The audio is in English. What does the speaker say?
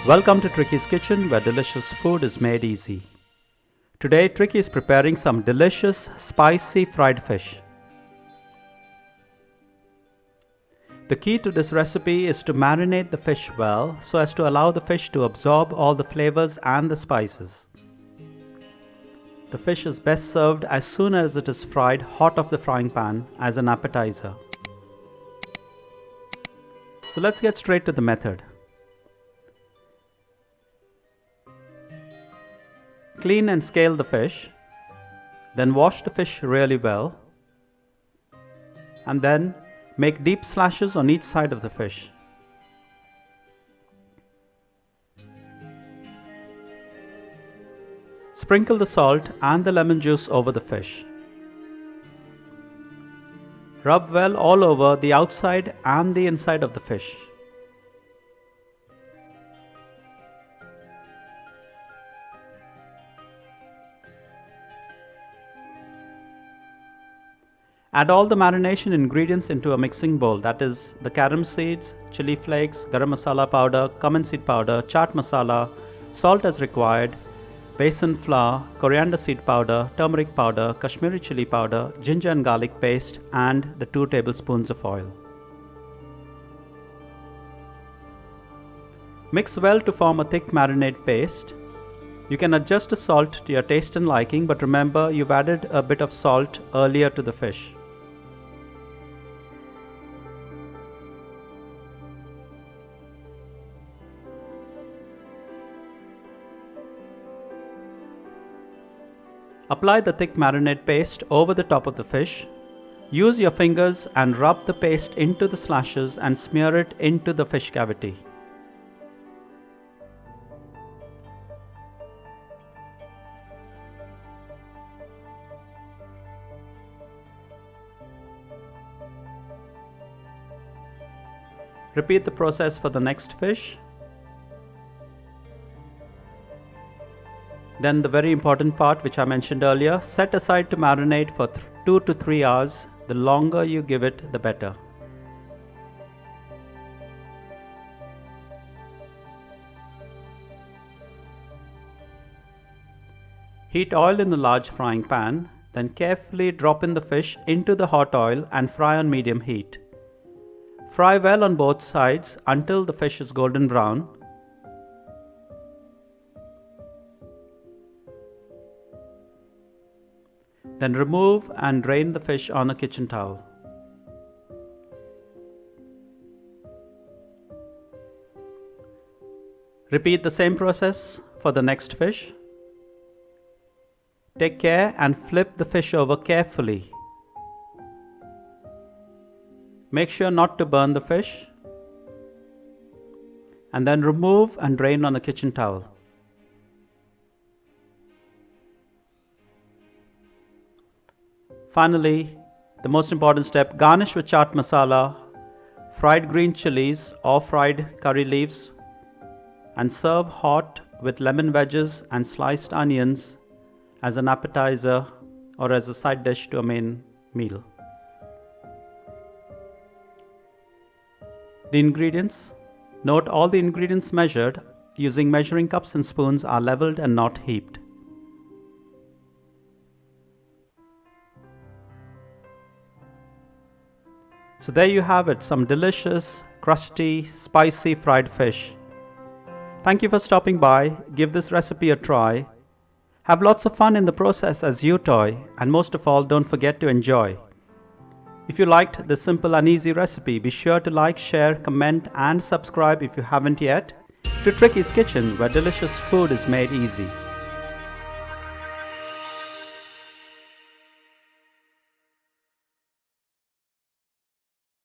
Welcome to Tricky's Kitchen, where delicious food is made easy. Today Tricky is preparing some delicious spicy fried fish. The key to this recipe is to marinate the fish well so as to allow the fish to absorb all the flavors and the spices. The fish is best served as soon as it is fried hot off the frying pan as an appetizer. So let's get straight to the method. Clean and scale the fish, then wash the fish really well, and then make deep slashes on each side of the fish. Sprinkle the salt and the lemon juice over the fish. Rub well all over the outside and the inside of the fish. Add all the marination ingredients into a mixing bowl, that is the Carom seeds, chili flakes, Garam Masala powder, Cumin seed powder, Chaat masala, salt as required, Besan flour, Coriander seed powder, Turmeric powder, Kashmiri Chilli Powder, ginger and garlic paste, and the 2 tablespoons of oil. Mix well to form a thick marinade paste. You can adjust the salt to your taste and liking, but remember you've added a bit of salt earlier to the fish. Apply the thick marinade paste over the top of the fish. Use your fingers and rub the paste into the slashes and smear it into the fish cavity. Repeat the process for the next fish. Then the very important part which I mentioned earlier, set aside to marinate for 2 to 3 hours. The longer you give it, the better. Heat oil in the large frying pan, then carefully drop in the fish into the hot oil and fry on medium heat. Fry well on both sides until the fish is golden brown. Then remove and drain the fish on a kitchen towel. Repeat the same process for the next fish. Take care and flip the fish over carefully. Make sure not to burn the fish. And then remove and drain on a kitchen towel. Finally, the most important step, garnish with chaat masala, fried green chilies or fried curry leaves, and serve hot with lemon wedges and sliced onions as an appetizer or as a side dish to a main meal. The ingredients. Note all the ingredients measured using measuring cups and spoons are leveled and not heaped. So there you have it, some delicious, crusty, spicy fried fish. Thank you for stopping by. Give this recipe a try. Have lots of fun in the process as you toy, and most of all, don't forget to enjoy. If you liked this simple and easy recipe, be sure to like, share, comment, and subscribe if you haven't yet to Tricky's Kitchen, where delicious food is made easy.